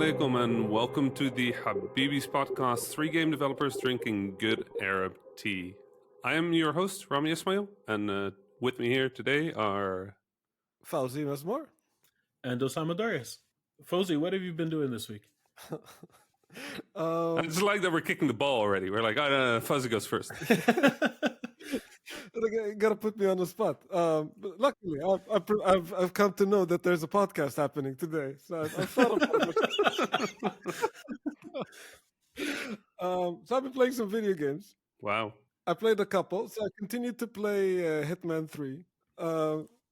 alaikum and welcome to the Habibis podcast, three game developers drinking good Arab tea. I am your host, Rami Ismail, and with me here today are... Fauzi Masmore. And Osama Darius. Fauzi, what have you been doing this week? I just like that we're kicking the ball already. We're like, Fuzzy goes first. You gotta put me on the spot. But luckily, I've come to know that there's a podcast happening today, so I thought about it. So I've been playing some video games. Wow. I played a couple, so I continued to play Hitman 3.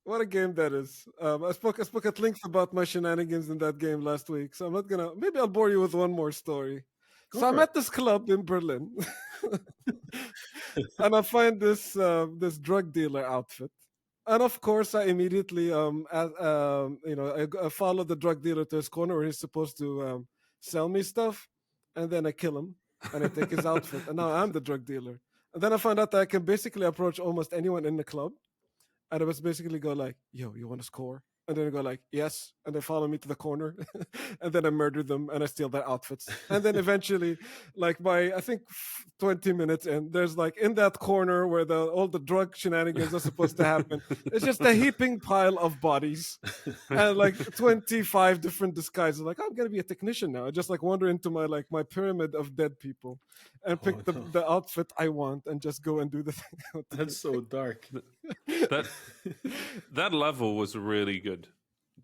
What a game that is! I spoke at length about my shenanigans in that game last week, so I'm not gonna. Maybe I'll bore you with one more story. So I'm at this club in Berlin, and I find this drug dealer outfit, and of course I immediately I follow the drug dealer to his corner where he's supposed to sell me stuff, and then I kill him and I take his outfit, and now I'm the drug dealer. And then I found out that I can basically approach almost anyone in the club. And I was basically go like, yo, you want to score? And then I go like, yes. And they follow me to the corner. And then I murder them and I steal their outfits. And then eventually, like by, I think 20 minutes in, there's like in that corner where all the drug shenanigans are supposed to happen, it's just a heaping pile of bodies. And like 25 different disguises. Like, I'm going to be a technician now. I just like wander into my pyramid of dead people and pick the outfit I want and just go and do the thing. That's so dark. That level was really good.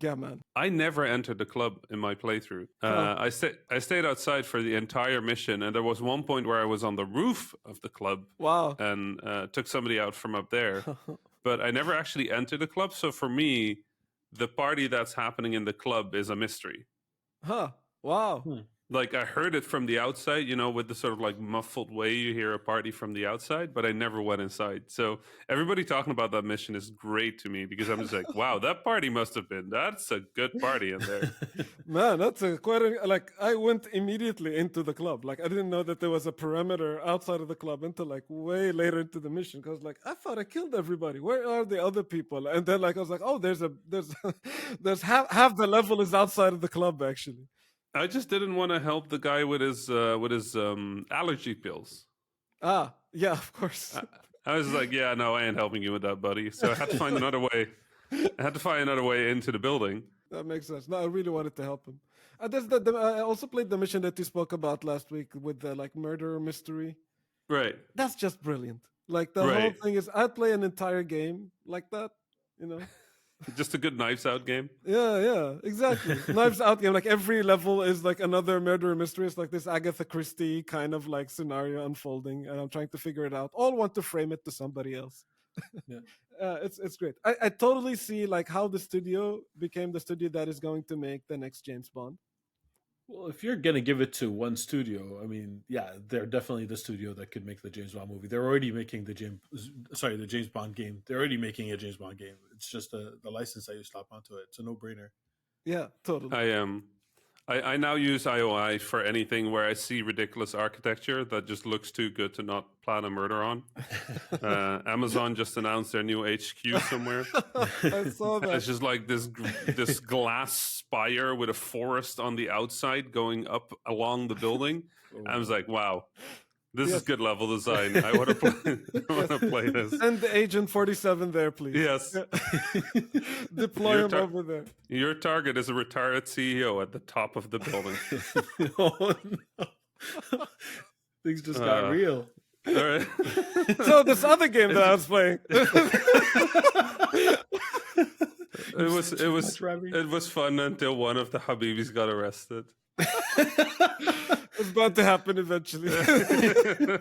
Yeah, man. I never entered the club in my playthrough. I stayed outside for the entire mission, and there was one point where I was on the roof of the club. Wow. And took somebody out from up there. But I never actually entered the club, so for me, the party that's happening in the club is a mystery. Huh. Wow. Like, I heard it from the outside, with the sort of like muffled way you hear a party from the outside, but I never went inside. So everybody talking about that mission is great to me because I'm just like, wow, that party must have been, that's a good party in there. Man, that's I went immediately into the club. Like, I didn't know that there was a perimeter outside of the club until like way later into the mission. Cause like, I thought I killed everybody. Where are the other people? And then like, I was like, oh, there's half the level is outside of the club actually. I just didn't want to help the guy with his allergy pills. Ah, yeah, of course. I was like, yeah, no, I ain't helping you with that, buddy. So I had to find another way. I had to find another way into the building. That makes sense. No, I really wanted to help him. And I also played the mission that you spoke about last week with the like murder mystery. Right. That's just brilliant. Like the whole thing is, I'd play an entire game like that, Just a good Knives Out game. Yeah, exactly. Knives Out game. Like every level is like another murder mystery. It's like this Agatha Christie kind of like scenario unfolding, and I'm trying to figure it out. All want to frame it to somebody else. Yeah. It's great. I totally see like how the studio became the studio that is going to make the next James Bond. Well, if you're going to give it to one studio, I mean, yeah, they're definitely the studio that could make the James Bond movie. They're already making the James Bond game. They're already making a James Bond game. It's just the license that you slap onto it. It's a no-brainer. Yeah, totally. I now use IOI for anything where I see ridiculous architecture that just looks too good to not plan a murder on. Amazon just announced their new HQ somewhere. I saw that. It's just like this glass spire with a forest on the outside going up along the building. I was like, wow. This is good level design. I want to play this. Send the Agent 47 there, please. Yes. Deploy him over there. Your target is a retired CEO at the top of the building. Oh, no. Things just got real. All right. So this other game that I was playing. It was fun until one of the Habibis got arrested. It's bound to happen eventually. The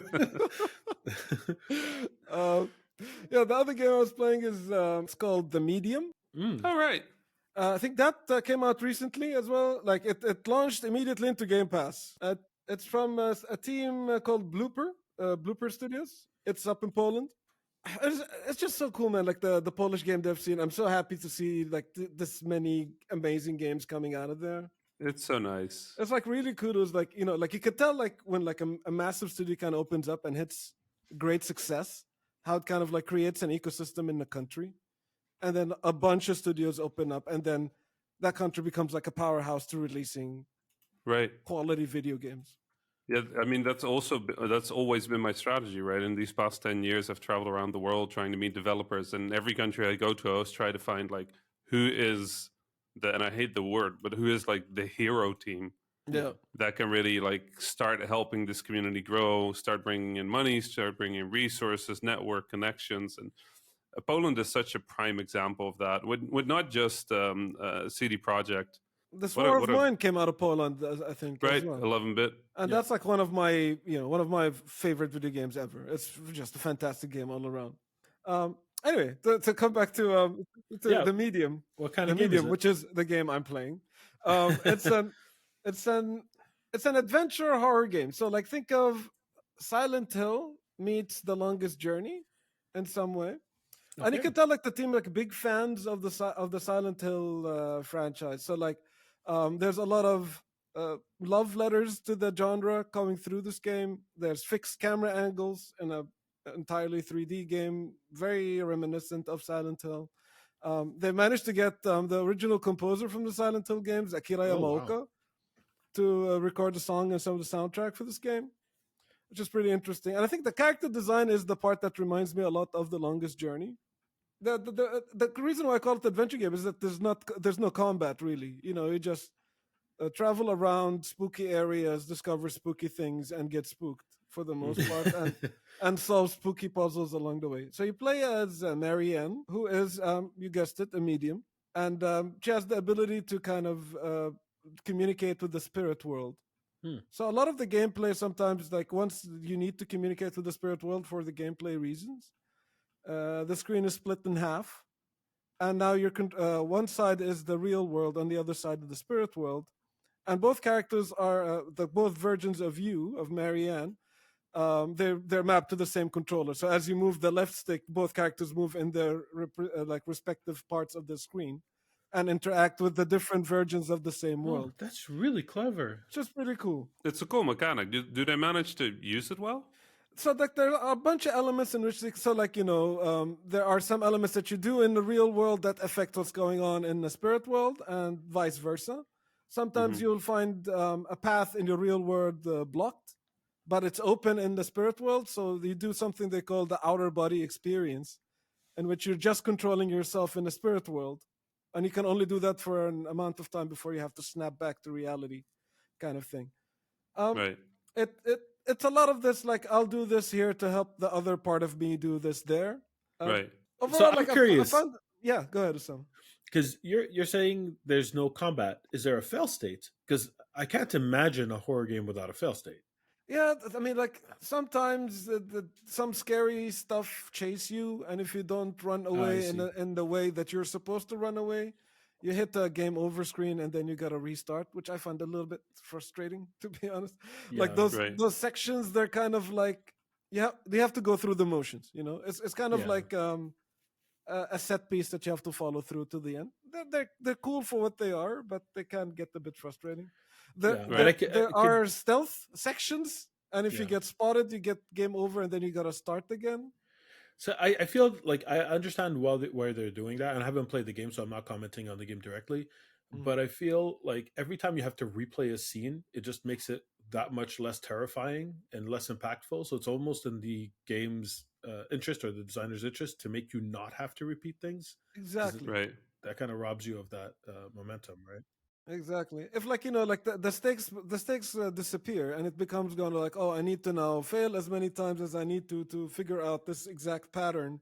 other game I was playing is it's called The Medium. All right. I think that came out recently as well. Like it launched immediately into Game Pass. It's from a team called Blooper Studios. It's up in Poland. It's just so cool, man. Like the Polish game dev scene. I'm so happy to see like this many amazing games coming out of there. It's so nice. It's like really kudos. Like, like you could tell like when like a massive studio kind of opens up and hits great success, how it kind of like creates an ecosystem in the country. And then a bunch of studios open up and then that country becomes like a powerhouse to releasing Right. quality video games. Yeah, I mean that's that's always been my strategy, right? In these past 10 years, I've traveled around the world trying to meet developers, and every country I go to, I always try to find like who is and I hate the word, but who is like the hero team Yeah. that can really like start helping this community grow, start bringing in money, start bringing in resources, network connections, and Poland is such a prime example of that. With not just CD Project, This what a War of what a Mine came out of Poland, I think, as right well. 11-bit. And Yeah. that's like one of my favorite video games ever. It's just a fantastic game all around. Anyway, to come back to Yeah. the medium, What kind of game is it? which is the game I'm playing. It's an it's an it's an adventure horror game. So like think of Silent Hill meets The Longest Journey in some way. And you Okay. can tell like the team like big fans of the Silent Hill franchise. So like there's a lot of love letters to the genre coming through this game. There's fixed camera angles in a entirely 3D game, very reminiscent of Silent Hill. They managed to get the original composer from the Silent Hill games, Akira Oh, wow. Yamaoka, to record the song and some of the soundtrack for this game, which is pretty interesting. And I think the character design is the part that reminds me a lot of The Longest Journey. The reason why I call it adventure game is that there's no combat really. You just travel around spooky areas, discover spooky things, and get spooked for the most part, and solve spooky puzzles along the way. So you play as Marianne, who is you guessed it, a medium, and she has the ability to kind of communicate with the spirit world. So a lot of the gameplay sometimes, like once you need to communicate with the spirit world for the gameplay reasons, the screen is split in half, and now one side is the real world, on the other side of the spirit world, and both characters are both versions of you, of Marianne. They're mapped to the same controller. So as you move the left stick, both characters move in their like respective parts of the screen, and interact with the different versions of the same world. That's really clever. Which is pretty cool. It's a cool mechanic. Do they manage to use it well? So like there are a bunch of elements in which there are some elements that you do in the real world that affect what's going on in the spirit world, and vice versa. Sometimes you'll find a path in your real world blocked, but it's open in the spirit world. So you do something they call the outer body experience, in which you're just controlling yourself in the spirit world, and you can only do that for an amount of time before you have to snap back to reality, kind of thing. Right. It's a lot of this, like I'll do this here to help the other part of me do this there. Right. Overall, So I'm like curious. Yeah, go ahead, Sam. Because you're saying there's no combat. Is there a fail state? Because I can't imagine a horror game without a fail state. Yeah, I mean, like sometimes some scary stuff chase you, and if you don't run away in the way that you're supposed to run away, you hit the game over screen, and then you gotta restart, which I find a little bit frustrating, to be honest. Yeah, like those right. those sections, they're kind of like they have to go through the motions. It's kind of like a set piece that you have to follow through to the end. They're cool for what they are, but they can get a bit frustrating. There are stealth sections, and if you get spotted, you get game over, and then you gotta start again. So I feel like I understand why they're doing that, and I haven't played the game, so I'm not commenting on the game directly. But I feel like every time you have to replay a scene, it just makes it that much less terrifying and less impactful. So it's almost in the game's interest or the designer's interest to make you not have to repeat things. Exactly. Right. That kind of robs you of that momentum, right? Exactly. If like like the stakes disappear, and it becomes going to like, oh, I need to now fail as many times as I need to figure out this exact pattern,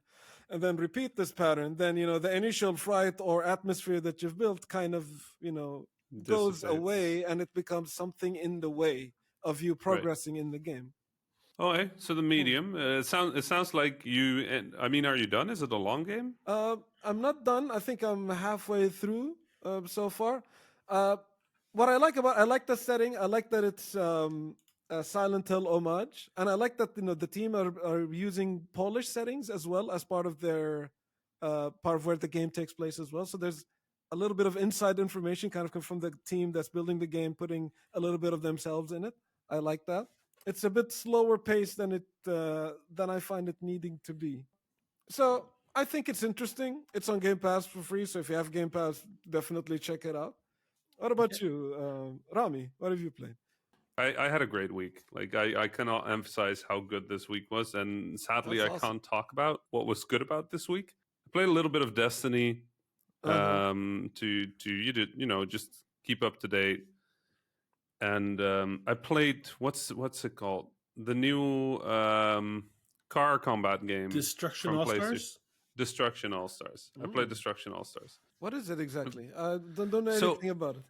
and then repeat this pattern, then the initial fright or atmosphere that you've built kind of goes away, and it becomes something in the way of you progressing in the game. Okay, so the medium. It sounds like you. I mean, are you done? Is it a long game? I'm not done. I think I'm halfway through so far. What I like the setting. I like that it's a Silent Hill homage, and I like that the team are using Polish settings as well as part of their part of where the game takes place as well. So there's a little bit of inside information kind of from the team that's building the game, putting a little bit of themselves in it. I like that. It's a bit slower paced than I find it needing to be. So I think it's interesting. It's on Game Pass for free, so if you have Game Pass, definitely check it out. What about you, Rami? What have you played? I had a great week. Like I cannot emphasize how good this week was, and sadly That's I awesome. can't talk about what was good about this week. I played a little bit of Destiny, Uh-huh. to you know, just keep up to date. And I played what's it called? The new car combat game Destruction from All PlayStation, Stars. Destruction All Stars. I played Mm. Destruction All Stars. What is it exactly? I don't know So anything about it.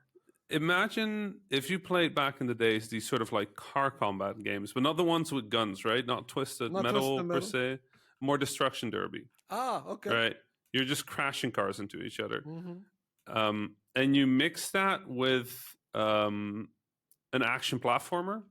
imagine if you played back in the days these sort of like car combat games, but not the ones with guns, right? Not Twisted Not Twisted Metal per Metal. se, more Destruction Derby, Ah, okay. right? You're just crashing cars into each other. Mm-hmm. And you mix that with an action platformer,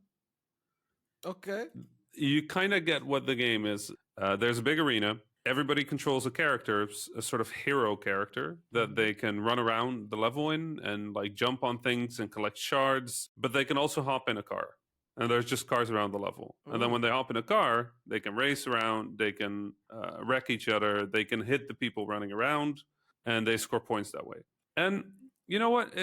Okay. you kind of get what the game is. There's a big arena. Everybody controls a character, a sort of hero character that they can run around the level in and like jump on things and collect shards. But they can also hop in a car, and there's just cars around the level. And then when they hop in a car, they can race around, they can wreck each other, they can hit the people running around, and they score points that way. And you know what?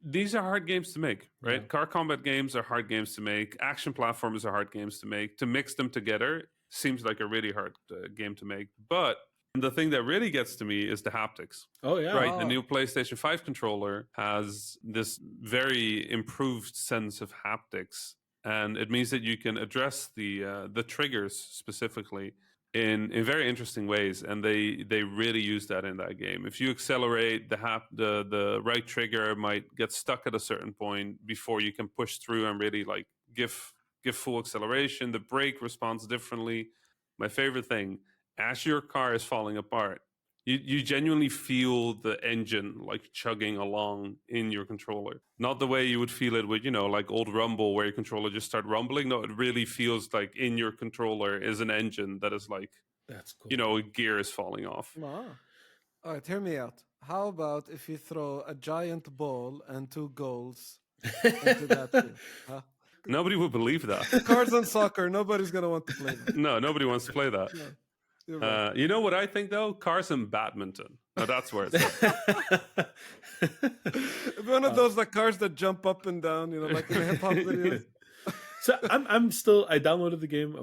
These are hard games to make, right? Yeah. Car combat games are hard games to make. Action platformers are hard games to make. To mix them together seems like a really hard game to make. But the thing that really gets to me is the haptics. Oh yeah. Right, the Ah. new PlayStation 5 controller has this very improved sense of haptics, and it means that you can address the triggers specifically in very interesting ways, and they really use that in that game. If you accelerate, the right trigger might get stuck at a certain point before you can push through and really like give full acceleration. The brake responds differently. My favorite thing, as your car is falling apart, you genuinely feel the engine like chugging along in your controller. Not the way you would feel it with, you know, like old Rumble where your controller just start rumbling. No, it really feels like in your controller is an engine that is like, That's cool. you know, a gear is falling off. Ah. All right, hear me out. How about if you throw a giant ball and two goals into that field? Huh? Nobody would believe that. Cards and soccer, nobody's gonna want to play that. No, nobody wants to play that. No, you're right. You know what I think though? Cars and badminton. Now that's where it's at. One of those like cars that jump up and down, you know, like in hip hop videos. So I'm still, I downloaded the game.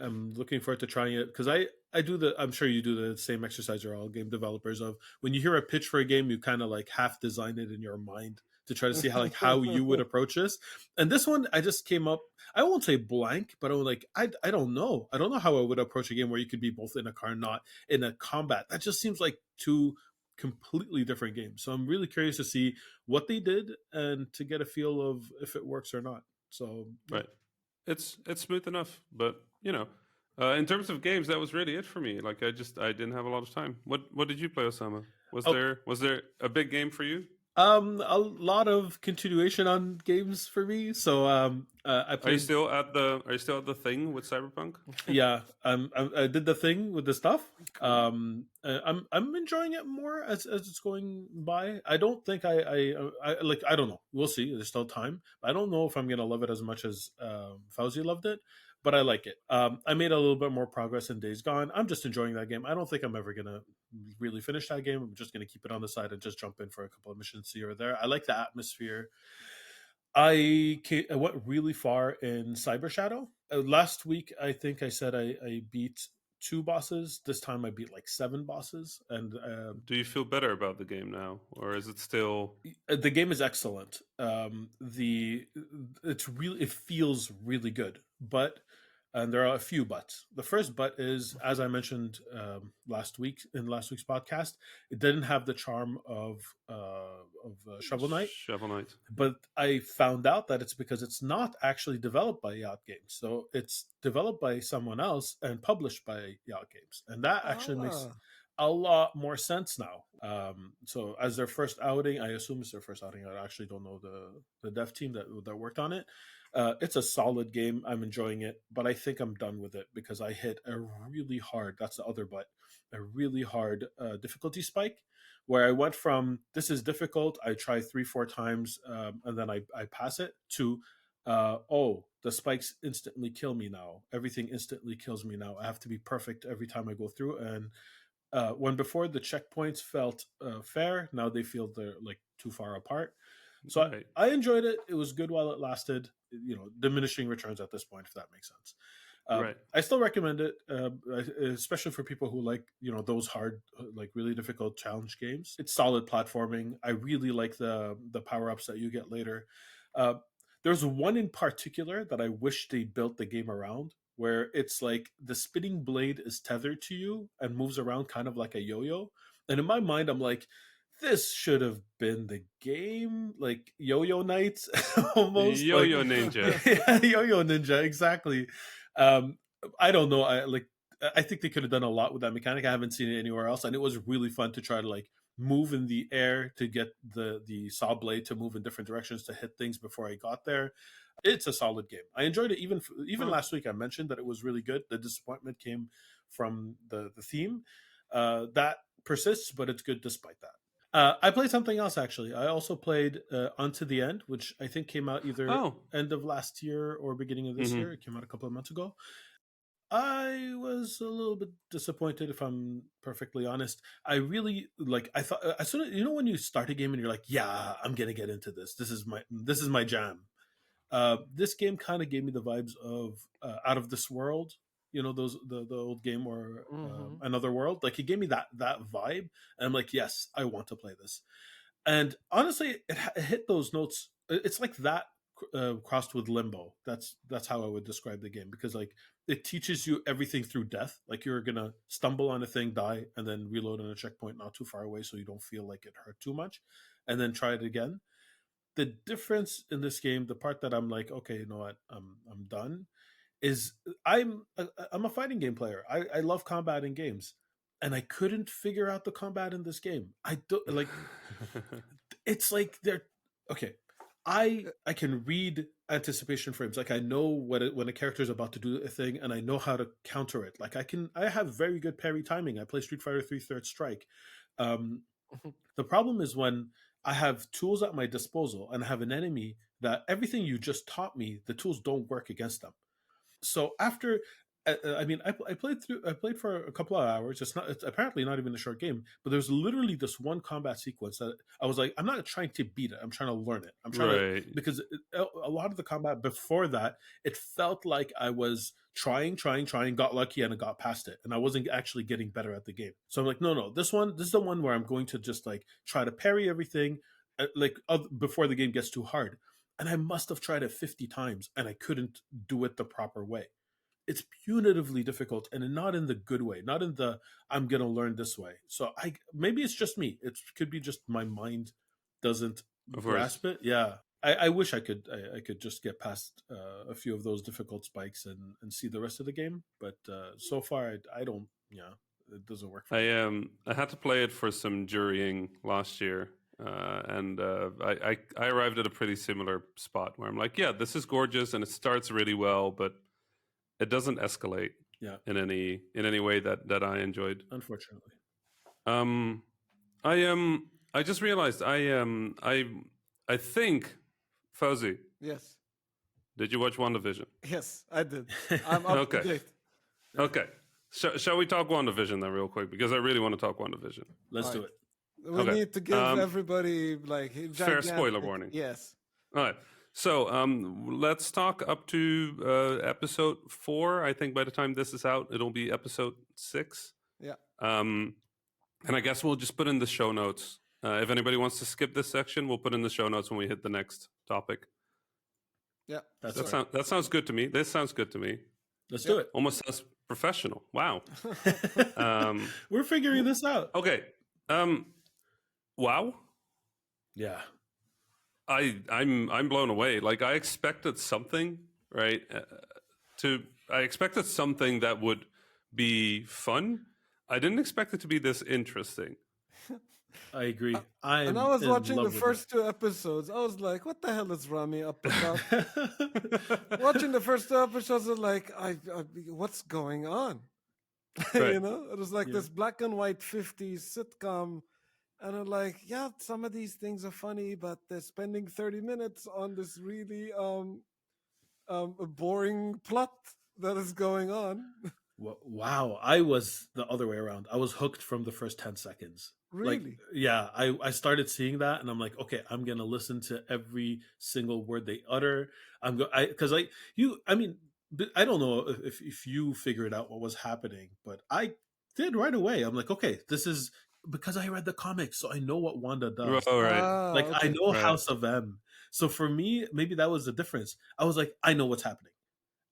I'm looking forward to trying it because I do I'm sure you do the same exercise, or all game developers, of when you hear a pitch for a game, you kind of like half design it in your mind to try to see how you would approach this. And this one, I just came up, I won't say blank, but I'm like, I don't know. I don't know how I would approach a game where you could be both in a car and not in a combat. That just seems like two completely different games. So I'm really curious to see what they did and to get a feel of if it works or not. So Right. It's smooth enough, but you know, in terms of games, that was really it for me. Like I didn't have a lot of time. What did you play, Osama? Was Oh, there a big game for you? a lot of continuation on games for me. So I Are you played. still at the thing with Cyberpunk? Yeah, I did the thing with the stuff. I'm enjoying it more as it's going by. I don't think I like. I don't know. We'll see. There's still time. I don't know if I'm gonna love it as much as Fauzi loved it, but I like it. I made a little bit more progress in Days Gone. I'm just enjoying that game. I don't think I'm ever gonna really finish that game. I'm just gonna keep it on the side and just jump in for a couple of missions here or there. I like the atmosphere. I went really far in Cyber Shadow. Last week, I think I said I beat 2 bosses. This time I beat like 7 bosses, and Do you feel better about the game now, or is it still? the game is excellent. It feels really good, but and there are a few buts. The first but is, as I mentioned last week's podcast, it didn't have the charm of Shovel Knight. Shovel Knight? But I found out that it's because it's not actually developed by Yacht Games. So it's developed by someone else and published by Yacht Games. And that actually makes Ah, a lot more sense now. So as their first outing, I assume it's their first outing. I actually don't know the dev team that worked on it. It's a solid game. I'm enjoying it, but I think I'm done with it because I hit a really hard, that's the other but, a really hard difficulty spike where I went from this is difficult, I try 3-4 times, and then I pass it, to oh, the spikes instantly kill me now. Everything instantly kills me now. I have to be perfect every time I go through. And when before the checkpoints felt fair, now they feel they're like too far apart. So Right. I enjoyed it. It was good while it lasted. Diminishing returns at this point, if that makes sense. Right. I still recommend it, especially for people who like those hard, like really difficult challenge games. It's solid platforming. I really like the power ups that you get later. Uh, there's one in particular that I wish they built the game around, where it's like the spinning blade is tethered to you and moves around kind of like a yo-yo. And in my mind, I'm like, this should have been the game, like Yo-Yo Nights, almost like Yo-Yo Ninja. yeah, Yo-Yo Ninja, exactly. Um, I don't know. I think they could have done a lot with that mechanic. I haven't seen it anywhere else, and it was really fun to try to like move in the air to get the saw blade to move in different directions to hit things before I got there. It's a solid game. I enjoyed it. Even last week, I mentioned that it was really good. The disappointment came from the theme that persists, but it's good despite that. I played something else actually. I also played Unto the End, which I think came out either Oh. end of last year or beginning of this year. It came out a couple of months ago. I was a little bit disappointed, if I'm perfectly honest. I really like. I thought as soon as when you start a game and you're like, "Yeah, I'm gonna get into this. This is my jam." This game kind of gave me the vibes of Out of This World. Those the old game or Another World. Like it gave me that vibe, and I'm like, yes, I want to play this. And honestly, it hit those notes. It's like that crossed with Limbo. That's how I would describe the game, because like it teaches you everything through death. Like you're gonna stumble on a thing, die, and then reload on a checkpoint not too far away, so you don't feel like it hurt too much, and then try it again. The difference in this game, the part that I'm like, okay, you know what, I'm done, is I'm a fighting game player. I love combat in games, and I couldn't figure out the combat in this game. I don't like. It's like they're okay. I can read anticipation frames. Like I know when a character is about to do a thing, and I know how to counter it. Like I have very good parry timing. I play Street Fighter 3 Third Strike. The problem is when I have tools at my disposal and I have an enemy that everything you just taught me, the tools don't work against them. So after, I mean, I played for a couple of hours. It's apparently not even a short game, but there's literally this one combat sequence that I was like, I'm not trying to beat it. I'm trying to learn it. I'm trying because a lot of the combat before that, it felt like I was trying, got lucky, and I got past it, and I wasn't actually getting better at the game. So I'm like, no, this is the one where I'm going to just like try to parry everything, before the game gets too hard. And I must have tried it 50 times, and I couldn't do it the proper way. It's punitively difficult, and not in the good way, not in the I'm gonna learn this way. So maybe it's just me. It could be just my mind doesn't grasp it. Yeah, I wish I could just get past a few of those difficult spikes and see the rest of the game. But so far, I don't. Yeah, it doesn't work for me. I had to play it for some jurying last year. And I arrived at a pretty similar spot where I'm like, yeah, this is gorgeous and it starts really well, but it doesn't escalate in any way that I enjoyed. Unfortunately. I just realized I think, Fauzi. Yes. Did you watch WandaVision? Yes, I did. I'm up to date. Okay. Shall we talk WandaVision then real quick? Because I really want to talk WandaVision. Let's do it. We need to give everybody like fair spoiler warning. Yes. All right. So let's talk up to episode 4. I think by the time this is out, it'll be episode 6. Yeah. And I guess we'll just put in the show notes. If anybody wants to skip this section, we'll put in the show notes when we hit the next topic. Yeah. That sounds good to me. This sounds good to me. Let's do it. Almost sounds professional. Wow. We're figuring this out. Okay. Wow. Yeah. I'm blown away. Like I expected something, right? I expected something that would be fun. I didn't expect it to be this interesting. I agree. I was watching the first 2 episodes. I was like, "What the hell is Rami up about?" Watching the first 2 episodes, I was like, "What's going on?" Right. It was like this black and white 50s sitcom. And I'm like, yeah, some of these things are funny, but they're spending 30 minutes on this really boring plot that is going on. Wow, I was the other way around. I was hooked from the first 10 seconds. Like, Really? yeah, I started seeing that and I'm like, okay, I'm gonna listen to every single word they utter. Because like you, I mean, I don't know if you figured out what was happening, but I did right away. I'm like, okay, this is because I read the comics, so I know what Wanda does. Oh, right, Ah, Like I okay. know right. House of M. So for me, maybe that was the difference. I was like, I know what's happening.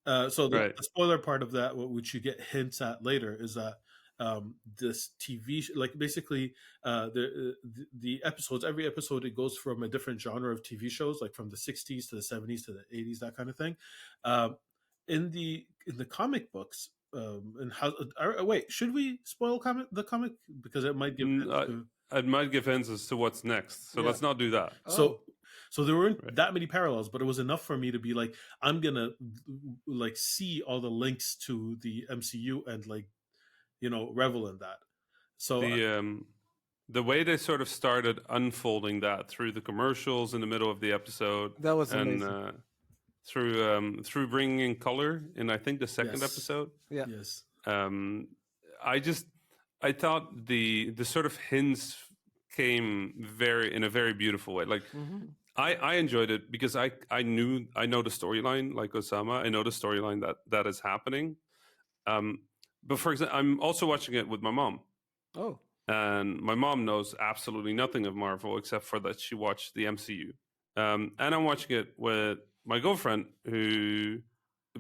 So Right. the spoiler part of that, which you get hints at later, is that this like basically the episodes, every episode, it goes from a different genre of TV shows, like from the 60s to the 70s to the 80s, that kind of thing. Um, in the comic books, and how wait, should we spoil the comic because it might give Mm, hints to I might give hints as to what's next, so Yeah. let's not do that. so Oh, so there weren't Right. that many parallels, but it was enough for me to be like, I'm gonna like see all the links to the MCU and like revel in that. So The way they sort of started unfolding that through the commercials in the middle of the episode, that was and amazing. through bringing in color in I think the second yes, episode. Yeah. yes, Um, I thought the sort of hints came in a very beautiful way. Like Hmm. I enjoyed it because I know the storyline like Osama. I know the storyline that is happening. Um, but for example, I'm also watching it with my mom, Oh, and my mom knows absolutely nothing of Marvel except for that she watched the MCU. And I'm watching it with my girlfriend, who,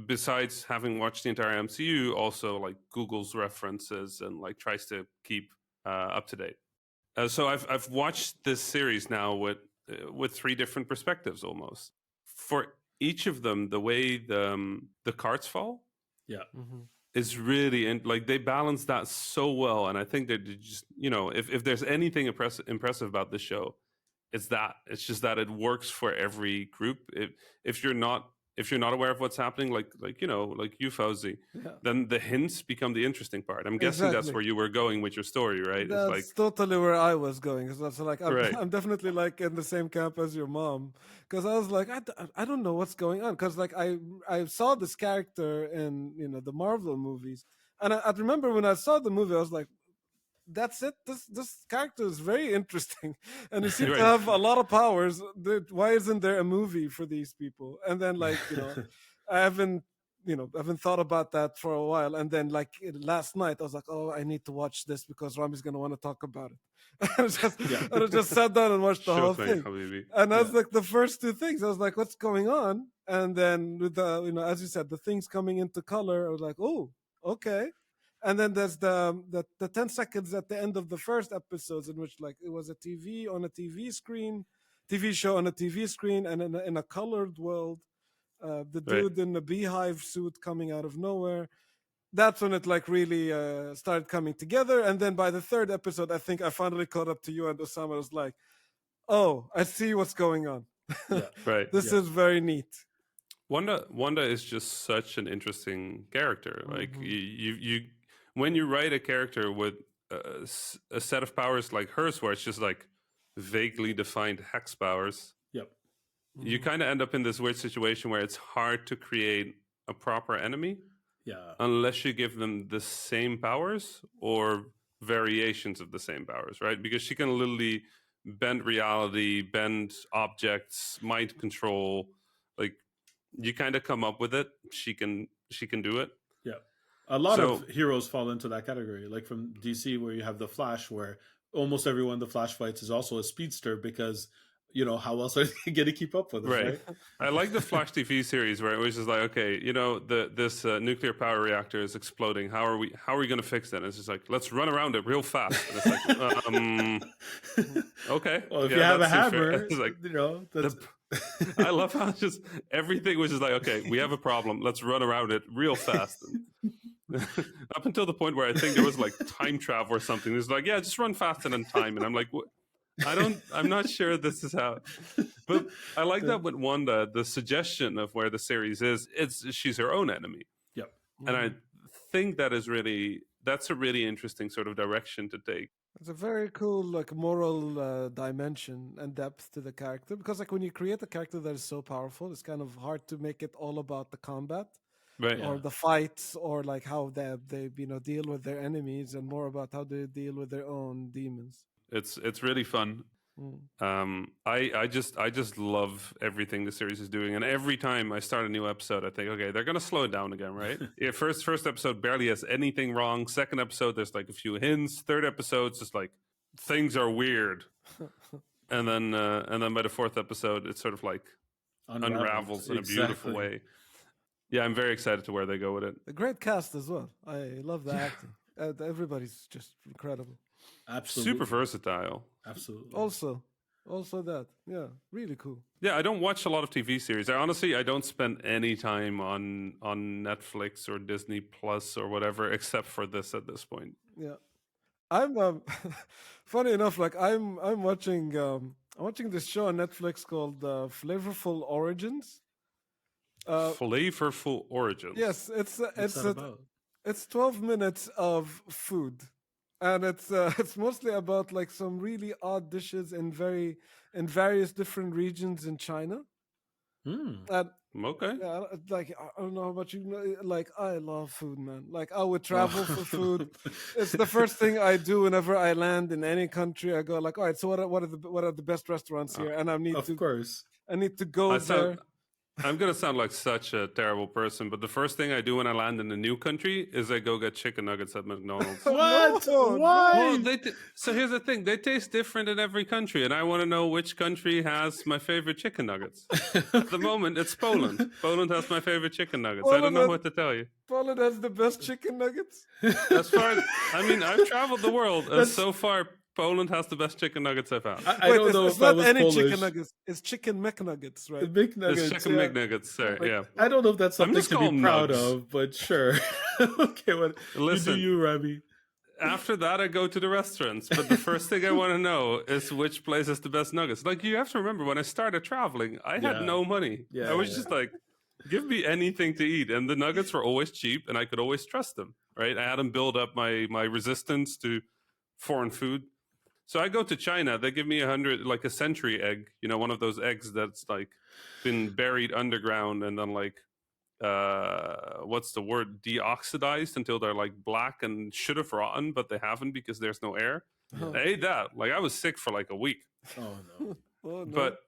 besides having watched the entire MCU, also like Google's references and like tries to keep up to date. So I've watched this series now with three different perspectives almost. For each of them, the way the cards fall yeah, hmm, is really, and like they balance that so well. And I think that just if there's anything impressive about this show, it's just that it works for every group. If you're not if you're not aware of what's happening, like you, Fauzi, yeah, then the hints become the interesting part. I'm guessing that's exactly. where you were going with your story, right? It's like, That's totally where I was going. So like, I'm, right. I'm definitely like in the same camp as your mom, because I was like, I don't know what's going on, because like I saw this character in the Marvel movies, and I remember when I saw the movie, I was like, that's it. This character is very interesting, and he seems to Right. have a lot of powers. Why isn't there a movie for these people? And then like I haven't thought about that for a while. And then like last night, I was like, oh, I need to watch this because Rami's gonna want to talk about it. yeah, And I just sat down and watched the Sure whole thing, thing. Habibi. And yeah, that's like the first two things. I was like, what's going on? And then with the as you said, the things coming into color, I was like, oh, okay. And then there's the 10 seconds at the end of the first episodes in which like it was a TV on a TV screen, TV show on a TV screen, and in a colored world, the Right. dude in the beehive suit coming out of nowhere. That's when it like really started coming together. And then by the third episode, I think I finally caught up to you and Osama. I was like, oh, I see what's going on. yeah, Right. This yeah, is very neat. Wanda is just such an interesting character. Like Hmm. you when you write a character with a set of powers like hers, where it's just like vaguely defined hex powers, yep, you Hmm. kind of end up in this weird situation where it's hard to create a proper enemy yeah, unless you give them the same powers or variations of the same powers, right? Because she can literally bend reality, bend objects, mind control. Like you kind of come up with it. She can do it. yeah. A lot of So heroes fall into that category, like from DC, where you have the Flash, where almost everyone the Flash fights is also a speedster because how else are they going to keep up with him, right. right? I like the Flash TV series where it was just like, okay, this nuclear power reactor is exploding. How are we going to fix it? And it's just like, let's run around it real fast. And it's like, okay, Well, if you yeah, have that a seems fair. hammer, It's like that's the I love how just everything was just like, okay, we have a problem. Let's run around it real fast. And up until the point where I think there was like time travel or something. It's like, yeah, just run faster than time. And I'm like, I'm not sure this is how. But I like that with Wanda, the suggestion of where the series is, she's her own enemy. yep. And I Hmm. think that's a really interesting sort of direction to take. It's a very cool like moral dimension and depth to the character, because like when you create a character that is so powerful, it's kind of hard to make it all about the combat. Right. Yeah. or the fights, or like how they deal with their enemies, and more about how they deal with their own demons. It's really fun. Mm. I just love everything the series is doing, and every time I start a new episode, I think, okay, they're gonna slow it down again, right? Yeah, first episode barely has anything wrong. Second episode, there's like a few hints. Third episode's just like things are weird, and then by the fourth episode, it's sort of like unravels in a beautiful Exactly. way. Yeah, I'm very excited to where they go with it. A great cast as well. I love the acting. Everybody's just incredible. Absolutely. Super versatile. Absolutely. Also that, yeah, really cool. Yeah, I don't watch a lot of TV series. I don't spend any time on Netflix or Disney Plus or whatever, except for this at this point. Yeah, I'm funny enough. Like I'm watching this show on Netflix called Flavorful Origins. Flavorful origins. Yes, What's that about? it's 12 minutes of food, and it's mostly about like some really odd dishes in various different regions in China. Hmm. And Okay. yeah, like I don't know how much like I love food, man. Like I would travel for food. It's the first thing I do whenever I land in any country. I go like, all right, so what are the best restaurants here? And Of course. I need to go I sound. there. I'm gonna sound like such a terrible person, but the first thing I do when I land in a new country is I go get chicken nuggets at McDonald's. What? No, Why? Well, so here's the thing: they taste different in every country, and I want to know which country has my favorite chicken nuggets. At the moment, it's Poland. Poland has my favorite chicken nuggets. I don't know what to tell you. Poland has the best chicken nuggets. As far as I've traveled the world, and so far Poland has the best chicken nuggets I've had. I Wait, don't know it's if I not was any Polish. chicken nuggets. It's chicken McNuggets, The right? big nuggets. It's chicken yeah. McNuggets, sir. Like, Yeah. I don't know if that's I'm something just to be calling proud nugs. of, but sure. Okay, well, Listen. you do you, Rami. After that, I go to the restaurants. But the first thing I want to know is which place has the best nuggets. Like, you have to remember, when I started traveling, I had Yeah. no money. Yeah, I was yeah, just like, give me anything to eat. And the nuggets were always cheap, and I could always trust them, right? I had them build up my resistance to foreign food. So I go to China. They give me like a century egg. You know, one of those eggs that's like been buried underground and then like what's the word, deoxidized until they're like black and should have rotten, but they haven't because there's no air. Oh. I ate that. Like, I was sick for like a week. Oh no. Oh, no. But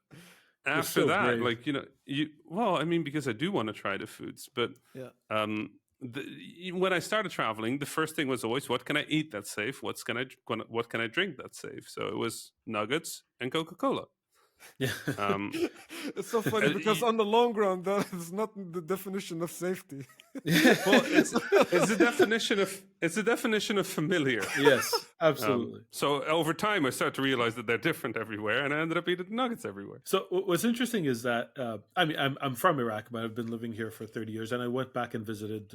after so that, brave. like, because I do want to try the foods, but yeah. when I started traveling, the first thing was always, what can I eat that's safe? What can I drink that's safe? So it was nuggets and Coca-Cola. Yeah. It's so funny and because y- on the long run, that is not the definition of safety. Well, it's a definition of familiar. Yes, absolutely. So over time, I started to realize that they're different everywhere, and I ended up eating nuggets everywhere. So what's interesting is that I'm from Iraq, but I've been living here for 30 years, and I went back and visited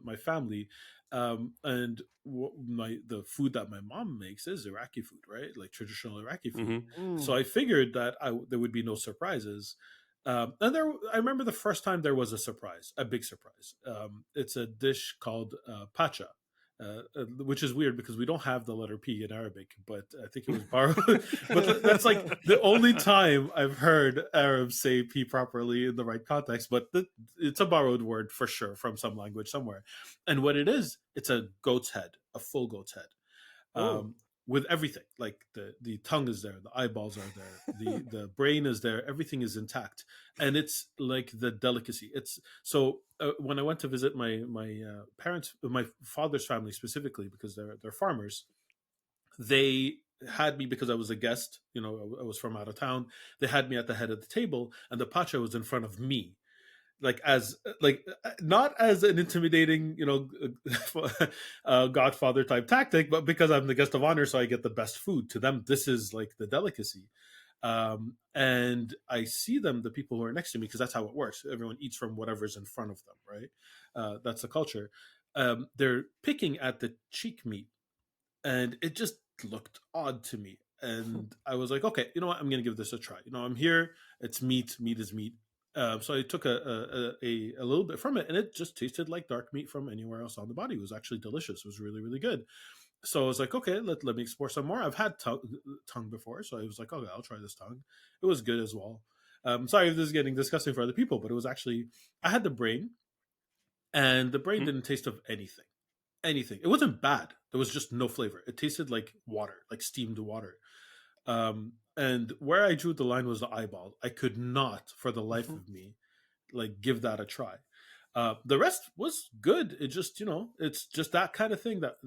my family, and the food that my mom makes is Iraqi food, right? Like traditional Iraqi food. Hmm. So I figured that there would be no surprises. And I remember the first time there was a surprise, a big surprise. It's a dish called pacha, which is weird because we don't have the letter P in Arabic, but I think it was borrowed. But that's like the only time I've heard Arabs say P properly in the right context. But it's a borrowed word for sure from some language somewhere. And what it is, it's a goat's head, a full goat's head. Oh. With everything, like the tongue is there, the eyeballs are there, the brain is there, everything is intact, and it's like the delicacy. It's so when I went to visit my parents, my father's family specifically, because they're farmers, they had me because I was a guest. You know, I was from out of town. They had me at the head of the table, and the pacha was in front of me, like not as an intimidating, Godfather type tactic, but because I'm the guest of honor, so I get the best food. To them, this is like the delicacy. And I see them, the people who are next to me, because that's how it works. Everyone eats from whatever's in front of them, right? That's the culture. They're picking at the cheek meat, and it just looked odd to me. And I was like, okay, you know what? I'm going to give this a try. You know, I'm here. It's meat. Meat is meat. So I took a little bit from it, and it just tasted like dark meat from anywhere else on the body. It was actually delicious. It was really, really good. So I was like, okay, let me explore some more. I've had tongue before, so I was like, okay, I'll try this tongue. It was good as well. Sorry if this is getting disgusting for other people, but it was actually, I had the brain, and the brain Mm. didn't taste of anything. Anything. It wasn't bad. There was just no flavor. It tasted like water, like steamed water. And where I drew the line was the eyeball. I could not, for the life of me, like give that a try. The rest was good. It just, it's just that kind of thing that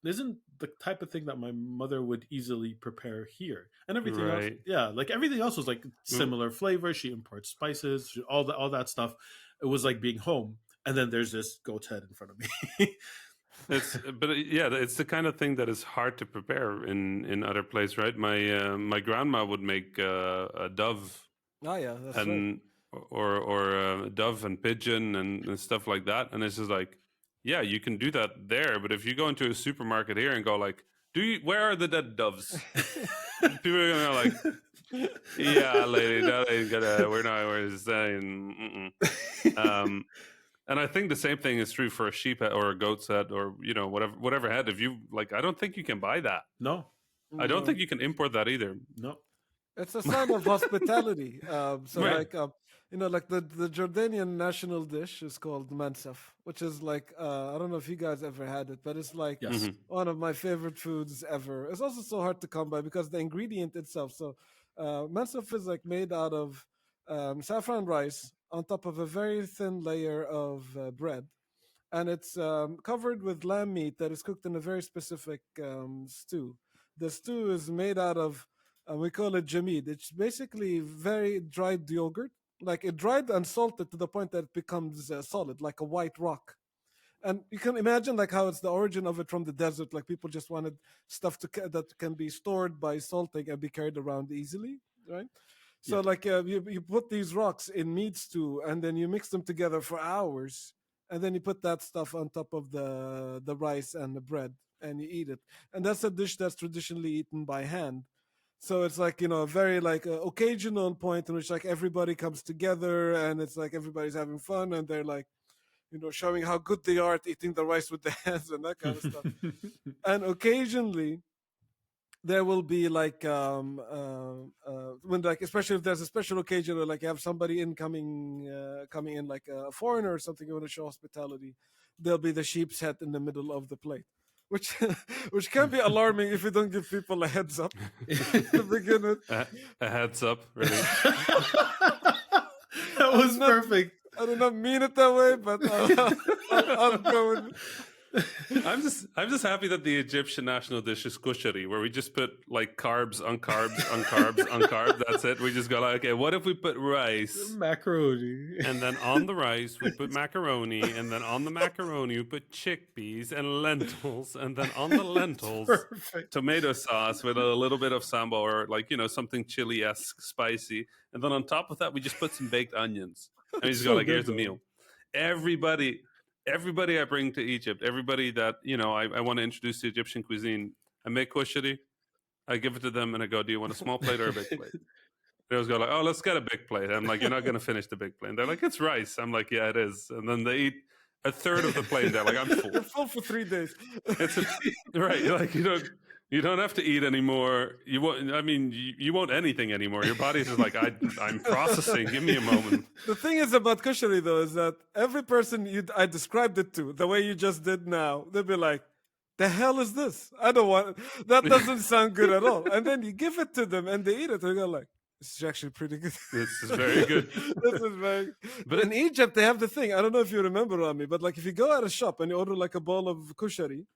isn't the type of thing that my mother would easily prepare here. And everything else, Right. yeah, like everything else was like similar flavor. She imports spices, all that stuff. It was like being home. And then there's this goat's head in front of me. It's the kind of thing that is hard to prepare in other places, right? My grandma would make a dove Oh yeah, that's right. and or dove and pigeon and stuff like that, and it's just like, yeah, you can do that there, but if you go into a supermarket here and go like, where are the dead doves? People are gonna like, yeah, lady, that ain't gonna. We're saying. And I think the same thing is true for a sheep head or a goat's head or whatever head. If you like, I don't think you can buy that. No, I don't think you can import that either. no. It's a sign of hospitality. So Right. like like the Jordanian national dish is called mansaf, which is like I don't know if you guys ever had it, but it's like Yes. one of my favorite foods ever. It's also so hard to come by because the ingredient itself. So mansaf is like made out of saffron rice on top of a very thin layer of bread, and it's covered with lamb meat that is cooked in a very specific stew. The stew is made out of we call it jamid. It's basically very dried yogurt, like it dried and salted to the point that it becomes solid, like a white rock. And you can imagine like how it's the origin of it from the desert. Like people just wanted stuff that can be stored by salting and be carried around easily, right? So Yeah. like you put these rocks in meat stew and then you mix them together for hours, and then you put that stuff on top of the rice and the bread and you eat it. And that's a dish that's traditionally eaten by hand. So it's like a very like occasional point in which like everybody comes together and it's like everybody's having fun and they're like showing how good they are at eating the rice with their hands and that kind of stuff. And occasionally there will be like when like especially if there's a special occasion or like you have somebody coming in like a foreigner or something, you want to show hospitality, there'll be the sheep's head in the middle of the plate, which which can be alarming if you don't give people a heads up to begin with. A heads up, really. That was perfect. I do not mean it that way, but I'll go with I'm just happy that the Egyptian national dish is kushari, where we just put like carbs on carbs on carbs on carbs. That's it. We just go like, okay, what if we put rice? Macaroni. And then on the rice we put macaroni, and then on the macaroni we put chickpeas and lentils, and then on the lentils Perfect. tomato sauce with a little bit of sambal or like something chili-esque spicy, and then on top of that we just put some baked onions. And we just go So like, good, here's the though. meal. Everybody I bring to Egypt, everybody that I want to introduce to Egyptian cuisine, I make kushari, I give it to them, and I go, do you want a small plate or a big plate? They always go like, oh, let's get a big plate. I'm like, you're not going to finish the big plate. And they're like, it's rice. I'm like, yeah, it is. And then they eat a third of the plate, and they're like, I'm full. You're full for 3 days. Right, like you don't have to eat anymore. You won't. I mean, you won't anything anymore. Your body's just like, I'm processing. Give me a moment. The thing is about kushari though is that every person I described it to the way you just did now, they'll be like, "The hell is this? I don't want. That doesn't sound good at all." And then you give it to them and they eat it. And they go like, "This is actually pretty good." This is very good. This is very. But in Egypt, they have the thing. I don't know if you remember, Rami, but like if you go at a shop and you order like a bowl of kushari,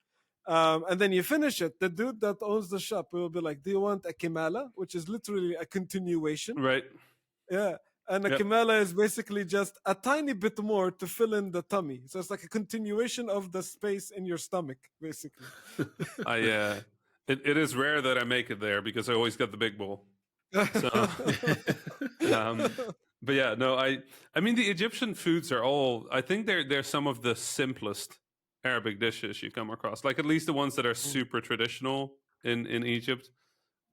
and then you finish it, the dude that owns the shop will be like, "Do you want a kimala?" Which is literally a continuation. Right. Yeah. And a Yep. kimala is basically just a tiny bit more to fill in the tummy. So it's like a continuation of the space in your stomach, basically. It is rare that I make it there because I always get the big bowl. So, but yeah, no, I mean the Egyptian foods are all. I think they're some of the simplest Arabic dishes you come across. Like at least the ones that are super traditional in Egypt.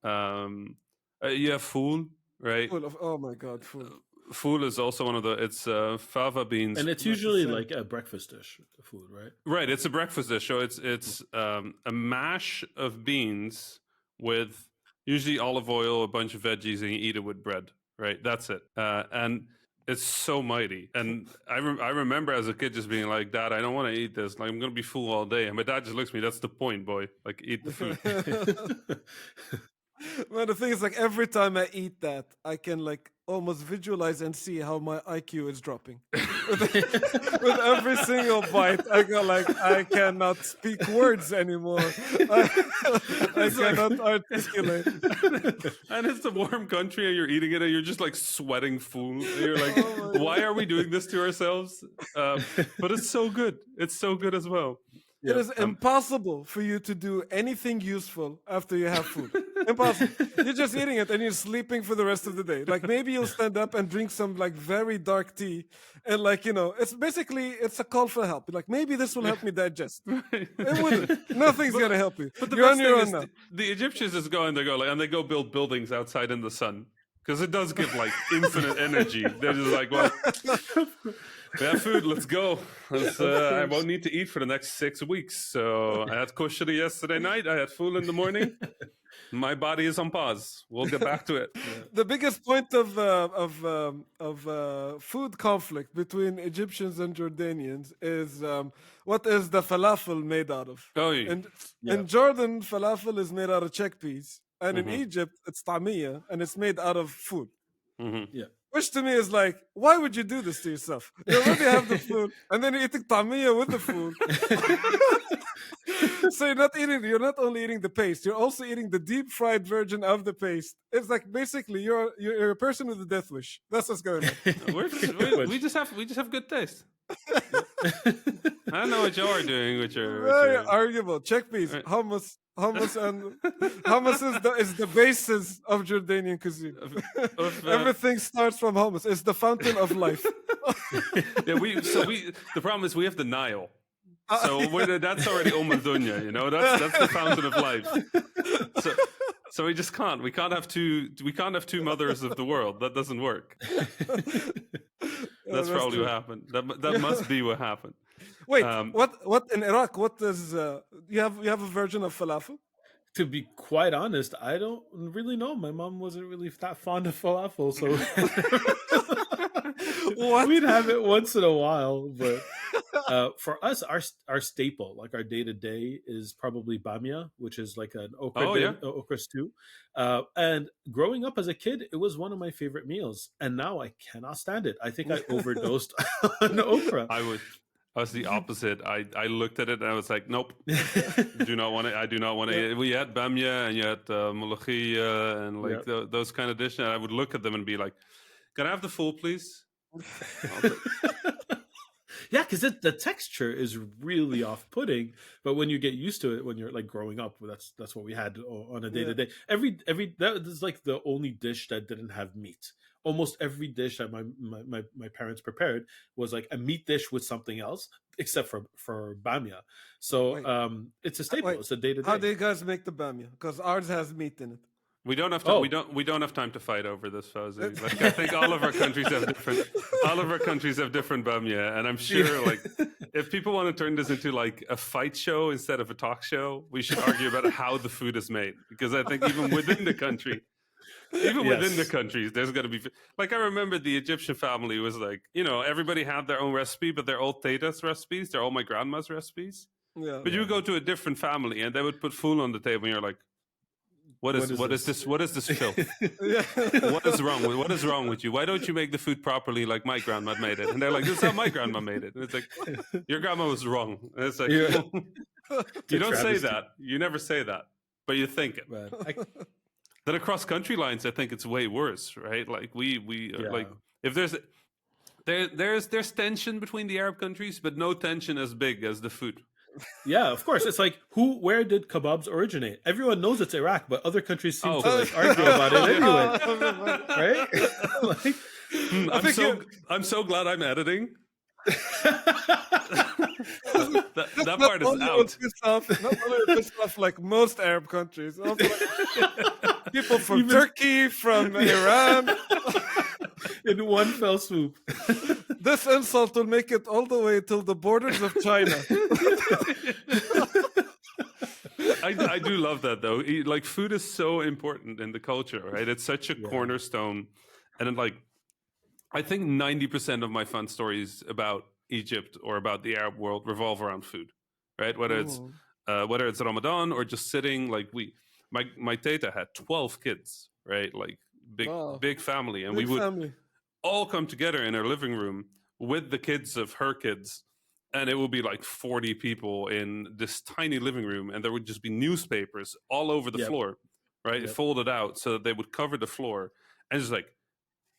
You have fool, right? Oh my God, food. Fool is also one of the. It's fava beans, And it's usually like a breakfast dish food, right? right? It's a breakfast dish, so it's a mash of beans with usually olive oil, a bunch of veggies, and you eat it with bread. Right, that's it. And It's so mighty. And I remember as a kid just being like, Dad, I don't want to eat this. Like, I'm going to be full all day. And my dad just looks at me, that's the point, boy. Like, eat the food. Well, the thing is, like, every time I eat that, I can like almost visualize and see how my IQ is dropping. With every single bite, I go like, I cannot speak words anymore. I cannot articulate. And it's a warm country and you're eating it and you're just like sweating food. And you're like, why are we doing this to ourselves? But it's so good. It's so good as well. It is impossible for you to do anything useful after you have food. Impossible. You're just eating it and you're sleeping for the rest of the day. Like maybe you'll stand up and drink some like very dark tea, and like it's basically it's a call for help. Like maybe this will help me digest. It wouldn't. Nothing's gonna help you. But the You're best on your thing own is now. the Egyptians just go and they go like, and they go build buildings outside in the sun because it does give like infinite energy. They're just like, well, we have food. Let's go. I won't need to eat for the next 6 weeks. So I had koshari yesterday night. I had food in the morning. My body is on pause. We'll get back to it. The biggest point of food conflict between Egyptians and Jordanians is what is the falafel made out of? Oh, yeah. And in Jordan, falafel is made out of chickpeas, and in Egypt, it's tamia, and it's made out of food. Yeah. Which to me is like, why would you do this to yourself? You already have the food, and then you're eating tamia with the food. So you're not only eating the paste, you're also eating the deep fried version of the paste. It's like basically you're a person with a death wish. That's what's going on. We just have good taste. I don't know what you're doing with your. Very arguable. Chickpeas, hummus, and hummus is the basis of Jordanian cuisine. Everything starts from hummus. It's the fountain of life. Yeah, the problem is we have the Nile. So that's already Dunya, that's the fountain of life. So we just can't. We can't have two mothers of the world. That doesn't work. That's probably true. what happened. That must be what happened. Wait, what in Iraq? What is you have a version of falafel? To be quite honest, I don't really know. My mom wasn't really that fond of falafel, so we'd have it once in a while. But for us, our staple, like our day to day, is probably bamia, which is like an okra stew. And growing up as a kid, it was one of my favorite meals, and now I cannot stand it. I think I overdosed on okra. I was the opposite. I looked at it and I was like, nope, do not want it. I do not want to. We had bamia and you had molokhia and like those kind of dishes. And I would look at them and be like, can I have the full, please? Yeah, because the texture is really off-putting, but when you get used to it, when you're like growing up, that's what we had on a day to day. That is like the only dish that didn't have meat. Almost every dish that my parents prepared was like a meat dish with something else, except for bamia. So it's a staple. It's a day to day. How do you guys make the bamia? Because ours has meat in it. We don't have to. We don't have time to fight over this, Fauzi. Like I think all of our countries have different bamia, and I'm sure like if people want to turn this into like a fight show instead of a talk show, we should argue about how the food is made, because I think even within the country. Within the countries, there's going to be like I remember the Egyptian family was like, everybody had their own recipe, but they're all Tata's recipes. They're all my grandma's recipes. Yeah. But you would go to a different family and they would put food on the table, and you're like, what is this? What is this filth? What is wrong with you? Why don't you make the food properly like my grandma made it? And they're like, this is how my grandma made it. And it's like, your grandma was wrong. And it's like, you don't say that. You never say that, but you think it. Then across country lines, I think it's way worse, right? Like like if there's tension between the Arab countries, but no tension as big as the food. Yeah, of course. It's like where did kebabs originate? Everyone knows it's Iraq, but other countries seem to like argue about it anyway, right? I'm so glad I'm editing. that part is out. Not only pissed off like most Arab countries, also like people from Turkey, from Iran, in one fell swoop. This insult will make it all the way till the borders of China. I do love that though. Like food is so important in the culture, right? It's such a cornerstone, and then like I think 90% of my fun stories about Egypt or about the Arab world revolve around food, right? Mhm. Whether it's Ramadan or just sitting, like my teta had 12 kids, right? Like Wow. big family, and we Big would family. all come together in her living room with the kids of her kids, and it would be like 40 people in this tiny living room, and there would just be newspapers all over the Yep. floor, right? Yep. Folded out so that they would cover the floor, and just like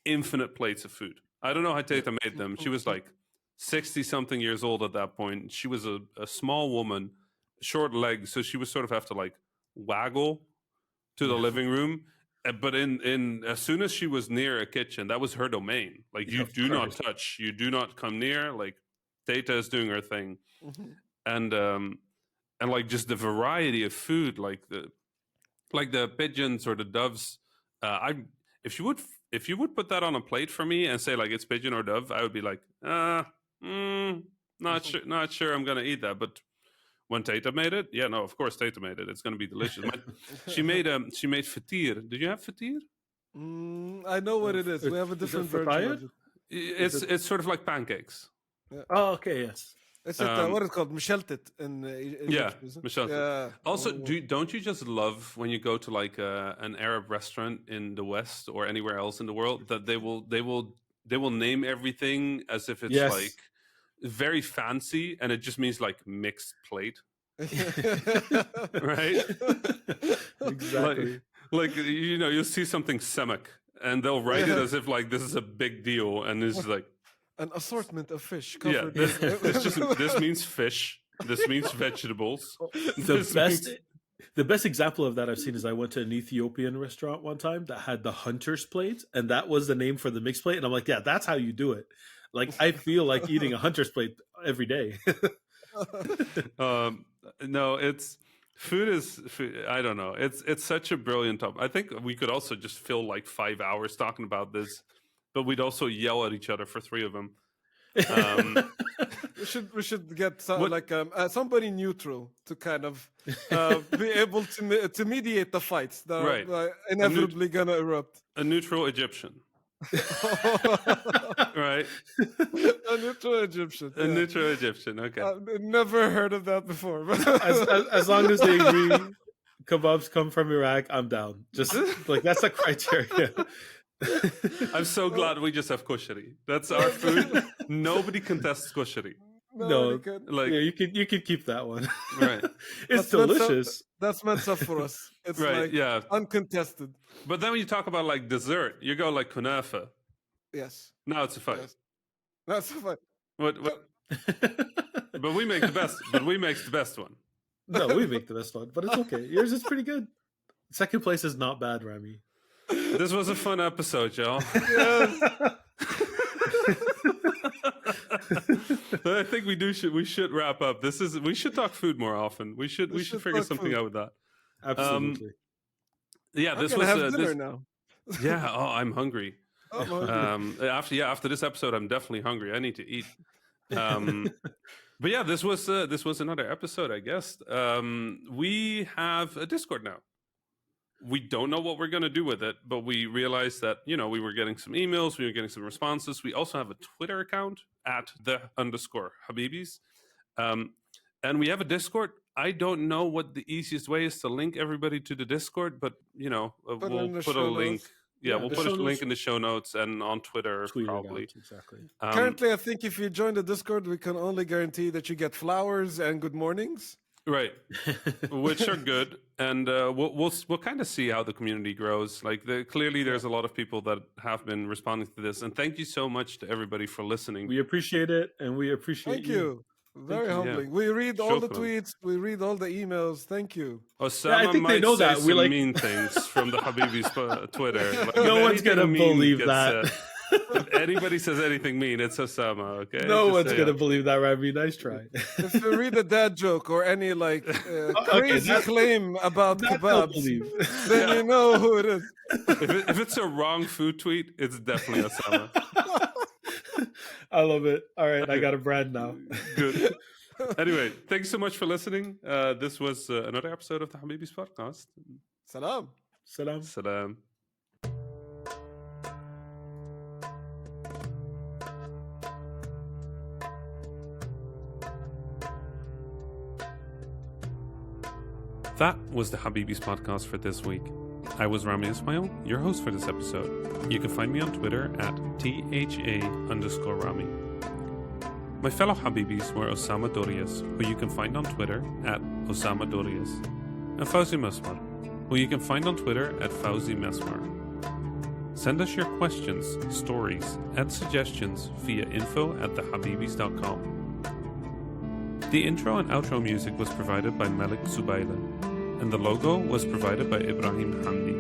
infinite plates of food. I don't know how Tata made them. She was like 60 something years old at that point. She was a small woman, short legs, so she would sort of have to like waggle to the Yeah. living room. But in as soon as she was near a kitchen, that was her domain. Like, Yeah, you of do not course. touch, you do not come near. Like, Tata is doing her thing, Mhm. and like just the variety of food, like the pigeons or the doves. I if you would if you would put that on a plate for me and say like it's pigeon or dove, I would be like, not sure I'm gonna eat that. But when Tata made it, yeah, no, of course Tata made it. It's gonna be delicious. She made fatir. Did you have fatir? I know what it is. We have a Is it different version fatayr? of it. Is it? It's sort of like pancakes. Yeah. Oh, okay. Yes. Is it Um, what is it called? Misheltet in yeah, Egypt, is it? Michelle. Yeah. Also, Oh. don't you just love when you go to like an Arab restaurant in the West or anywhere else in the world that they will name everything as if it's Yes. like very fancy, and it just means like mixed plate, right? Exactly. Like you'll see something semek, and they'll write it as if like this is a big deal, and it's like, An assortment of fish yeah, covered. this means fish, this means vegetables. The best example of that I've seen is I went to an Ethiopian restaurant one time that had the hunter's plate, and that was the name for the mixed plate. And I'm like, yeah, that's how you do it. Like, I feel like eating a hunter's plate every day. No, it's food is food. I don't know. It's such a brilliant topic. I think we could also just fill like 5 hours talking about this, but we'd also yell at each other for 3 of them. We should get What- like somebody neutral to kind of be able to mediate the fights that Right. are inevitably gonna erupt. A neutral Egyptian, right? A neutral Egyptian. A yeah. neutral Egyptian. Okay. I've never heard of that before. as long as they agree kebabs come from Iraq, I'm down. Just like that's a criteria. I'm so glad we just have koshari. That's our food. Nobody contests koshari. No, can. Like, yeah, you could keep that one. right. It's That's meant delicious. That's meant up for us. It's Right. like Yeah. uncontested. But then when you talk about like dessert, you go like kunafa. Yes. Now it's a fight. Yes. That's fine. What? But we make the best. But we make the best one. No, we make the best one, but it's okay. Yours is pretty good. Second place is not bad, Rami. This was a fun episode, y'all. Yes. I think we should wrap up. We should talk food more often. We should should figure talk something food. out with that. Absolutely. Yeah, I'm this gonna was have dinner now. yeah. Oh, I'm hungry. I'm hungry. After this episode, I'm definitely hungry. I need to eat. But yeah, this was another episode, I guess. We have a Discord now. We don't know what we're going to do with it, but we realized that, we were getting some emails, we were getting some responses. We also have a Twitter account at _Habibis. And we have a Discord. I don't know what the easiest way is to link everybody to the Discord, but, we'll put a link. Yeah, we'll put a link in the show notes and on Twitter, Tweet it probably. out, exactly. Currently, I think if you join the Discord, we can only guarantee that you get flowers and good mornings. Right, which are good, and we'll kind of see how the community grows. Like, clearly, there's a lot of people that have been responding to this, and thank you so much to everybody for listening. We appreciate it, and we appreciate Thank you. Very you. humbling. Yeah. We read all the Shukran. tweets. We read all the emails. Thank you. Osama I think might they know say that. some We like- mean things from the Habibis Twitter. Like, No if one's gonna anything mean believe gets that. said, if anybody says anything mean, it's Osama. Okay. No Just one's say gonna that. believe that, Rami. Nice try. If you read a dad joke or any like crazy that- claim about That they'll kebabs, believe. then you know who it is. If it's a wrong food tweet, it's definitely Osama. I love it. All right, I got a brand now. Good. Anyway, thanks so much for listening. This was another episode of the Habibis podcast. Salam. Salam. Salam. That was the Habibis podcast for this week. I was Rami Ismail, your host for this episode. You can find me on Twitter at @THA_Rami. My fellow Habibis were Osama Dorias, who you can find on Twitter at Osama Dorias, and Fauzi Mesmar, who you can find on Twitter at Fauzi Mesmar. Send us your questions, stories, and suggestions via info@thehabibis.com. The intro and outro music was provided by Malik Zubaila, and the logo was provided by Ibrahim Hamdi.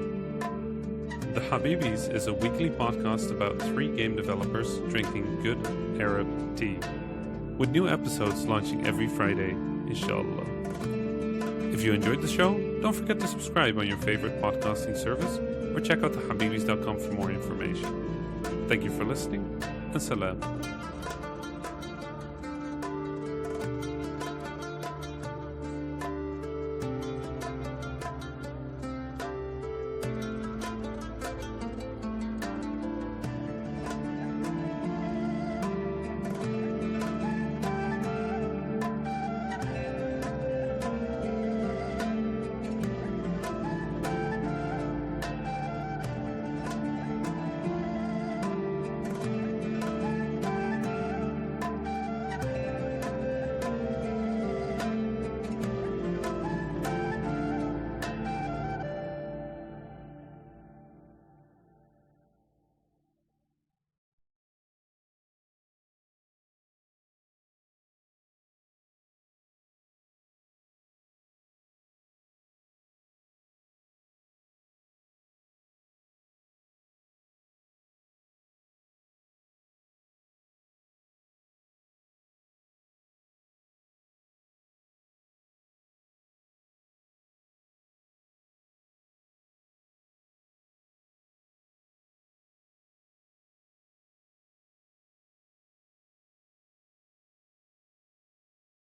The Habibis is a weekly podcast about 3 game developers drinking good Arab tea, with new episodes launching every Friday, inshallah. If you enjoyed the show, don't forget to subscribe on your favorite podcasting service or check out thehabibis.com for more information. Thank you for listening, and salam.